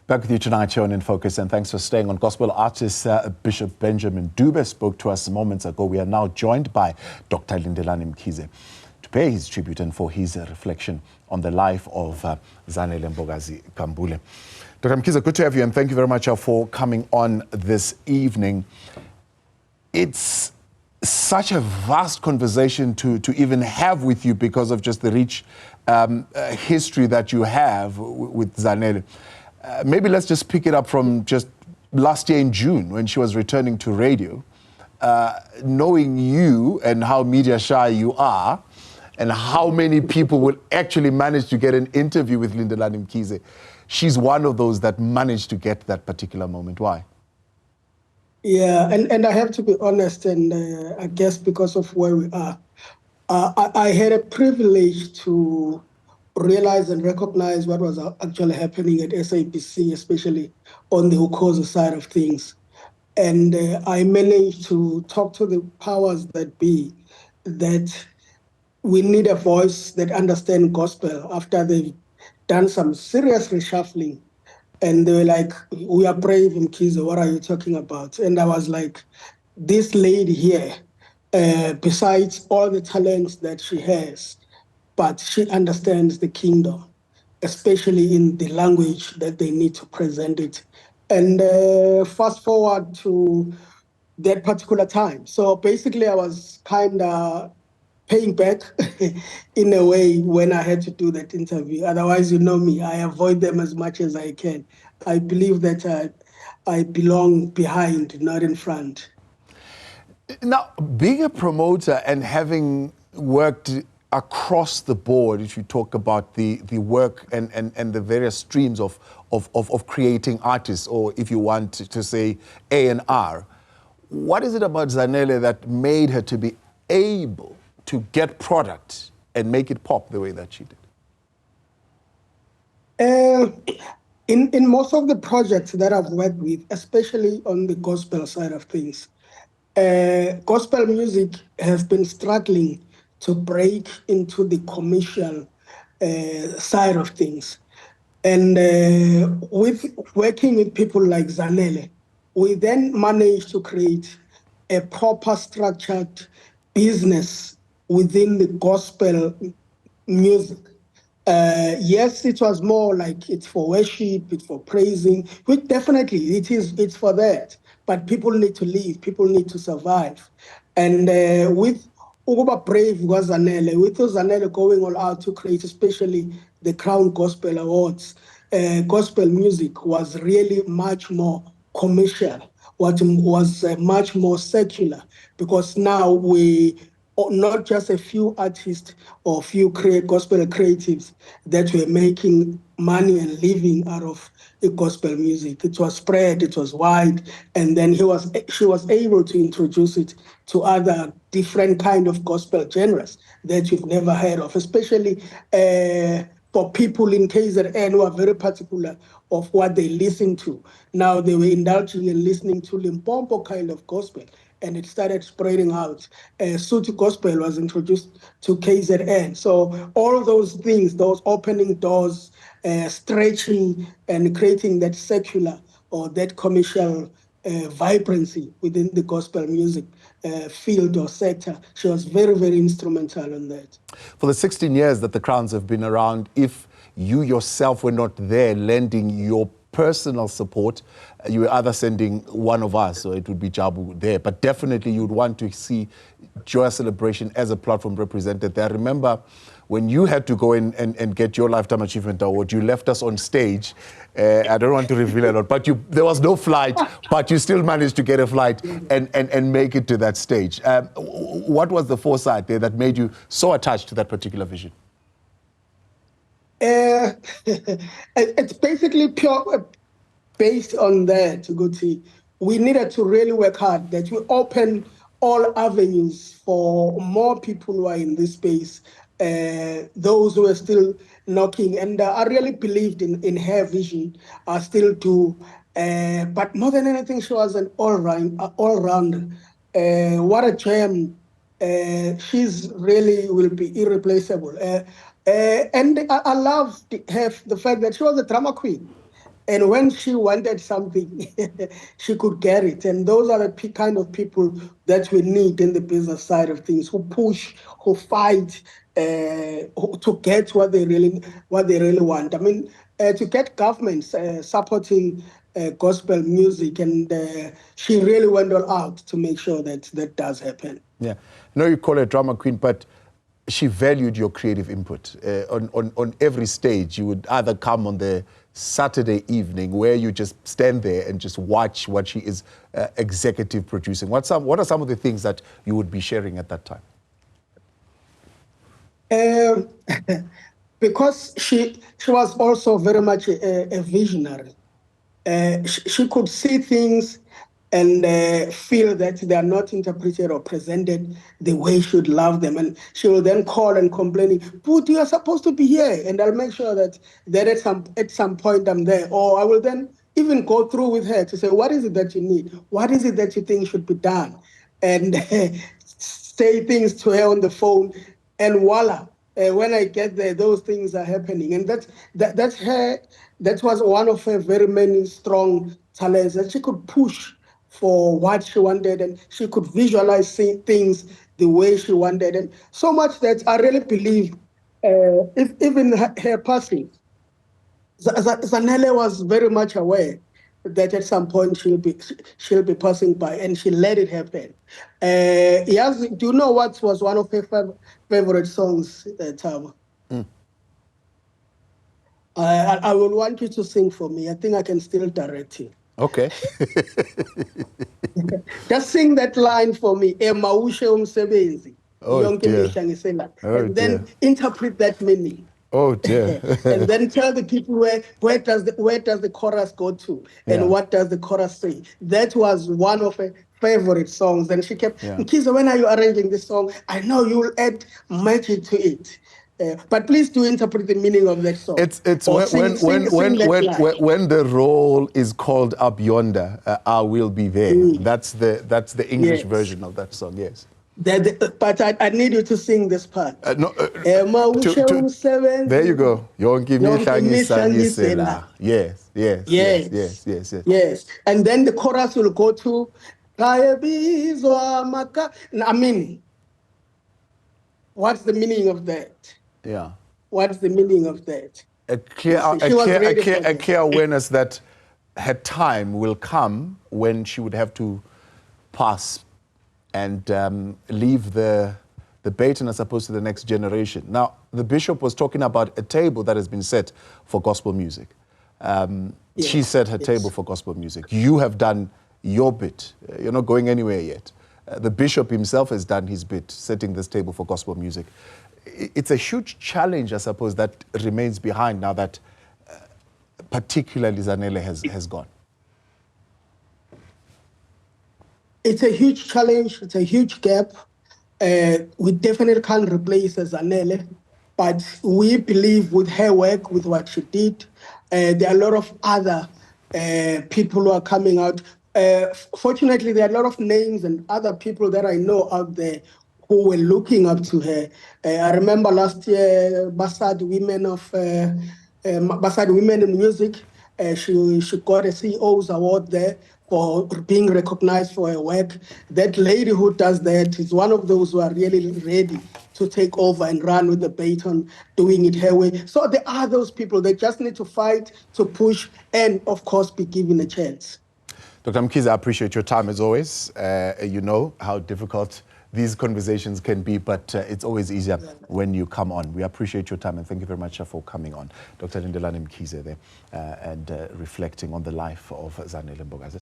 Back with you tonight here on In Focus, and thanks for staying on. Gospel artist Bishop Benjamin Dube spoke to us moments ago. We are now joined by Dr. Lindelani Mkhize to pay his tribute and for his reflection on the life of Zanele Mbokazi-Nkambule. Dr. Mkhize, good to have you, and thank you very much for coming on this evening. It's such a vast conversation to even have with you because of just the rich history that you have with Zanele. Maybe let's just pick it up from just last year in June when she was returning to radio. Knowing you and how media shy you are and how many people will actually manage to get an interview with Lindelani Mkhize, she's one of those that managed to get that particular moment. Why? Yeah, and I have to be honest, and I guess because of where we are, I had a privilege to realize and recognize what was actually happening at SABC, especially on the Ukhozi side of things. And I managed to talk to the powers that be that we need a voice that understands gospel after they've done some serious reshuffling. And they were like, "We are brave, Mkhize, what are you talking about?" And I was like, this lady here, besides all the talents that she has, but she understands the kingdom, especially in the language that they need to present it. And fast forward to that particular time. So basically, I was kind of paying back in a way when I had to do that interview. Otherwise, you know me, I avoid them as much as I can. I believe that I belong behind, not in front. Now, being a promoter and having worked across the board, if you talk about the work and the various streams of creating artists, or if you want to say A&R, what is it about Zanele that made her to be able to get product and make it pop the way that she did? In most of the projects that I've worked with, especially on the gospel side of things, gospel music has been struggling to break into the commercial side of things. And with working with people like Zanele, we then managed to create a proper structured business within the gospel music. Yes, it was more like it's for worship, it's for praising, which definitely it's for that. But people need to live, people need to survive. And with Ugoba Brave was Zanele, with Zanele going all out to create, especially the Crown Gospel Awards, gospel music was really much more commercial, what was much more secular, because now we not just a few artists or few gospel creatives that were making money and living out of the gospel music. It was spread, it was wide, and then she was able to introduce it to other different kind of gospel genres that you've never heard of, especially for people in KZN who are very particular of what they listen to. Now they were indulging in listening to Limpopo kind of gospel, and it started spreading out. Sutu Gospel was introduced to KZN. So all of those things, those opening doors, stretching and creating that secular or that commercial vibrancy within the gospel music field or sector, she was very, very instrumental in that. For the 16 years that the Crowns have been around, if you yourself were not there lending your personal support, you were either sending one of us, or it would be Jabu there, but definitely you would want to see Joyous Celebration as a platform represented there. I remember when you had to go in and get your Lifetime Achievement Award, you left us on stage. I don't want to reveal a lot, but there was no flight, but you still managed to get a flight and make it to that stage. What was the foresight there that made you so attached to that particular vision? It's basically pure based on that, Guti. We needed to really work hard that we open all avenues for more people who are in this space, those who are still knocking. And I really believed in her vision. I still do. But more than anything, she was an all-rounder. What a gem. She's really will be irreplaceable. And I love the fact that she was a drama queen. And when she wanted something, she could get it. And those are the kind of people that we need in the business side of things, who push, who fight to get what they really want. I mean, to get governments supporting gospel music, and she really went all out to make sure that that does happen. Yeah, I know you call her drama queen, but she valued your creative input. On every stage, you would either come on the Saturday evening where you just stand there and just watch what she is executive producing. What are some of the things that you would be sharing at that time? Because she was also very much a visionary. She could see things and feel that they are not interpreted or presented the way she would love them. And she will then call and complain, "But you are supposed to be here." And I'll make sure that at some point I'm there. Or I will then even go through with her to say, what is it that you need? What is it that you think should be done? And say things to her on the phone. And voila, when I get there, those things are happening. And that's her. That was one of her very many strong talents, that she could push for what she wanted, and she could visualize things the way she wanted. And so much that I really believe, if even her passing, Zanele was very much aware that at some point she'll be passing by, and she let it happen. Yes, do you know what was one of her favorite songs, Tama? I will want you to sing for me. I think I can still direct you. Okay. Just sing that line for me. Emaushe umsebenzi. Oh, dear. And then interpret that meaning. Oh dear. And then tell the people where does the chorus go to, and what does the chorus say. That was one of her favorite songs. And she kept, Mkhize, when are you arranging this song? I know you'll add magic to it. But please do interpret the meaning of that song. It's when the roll is called up yonder, I will be there. That's the English version of that song. Yes. But I need you to sing this part. There you go. Yes. And then the chorus will go to, I mean, what's the meaning of that? Yeah. What's the meaning of that? A clear awareness that her time will come when she would have to pass and leave the baton, as opposed to the next generation. Now, the bishop was talking about a table that has been set for gospel music. She set her table for gospel music. You have done your bit. You're not going anywhere yet. The bishop himself has done his bit, setting this table for gospel music. It's a huge challenge, I suppose, that remains behind now that particularly Zanele has gone. It's a huge challenge. It's a huge gap. We definitely can't replace Zanele, but we believe with her work, with what she did, there are a lot of other people who are coming out. Fortunately, there are a lot of names and other people that I know out there who were looking up to her. I remember last year, Basad Women in Music, she got a CEO's award there for being recognized for her work. That lady who does that is one of those who are really ready to take over and run with the baton, doing it her way. So there are those people that just need to fight, to push, and of course be given a chance. Dr. Mkhize, I appreciate your time as always. You know how difficult these conversations can be, but it's always easier when you come on. We appreciate your time and thank you very much for coming on. Dr. Lindelani Mkhize there and reflecting on the life of Zanele Mbokazi.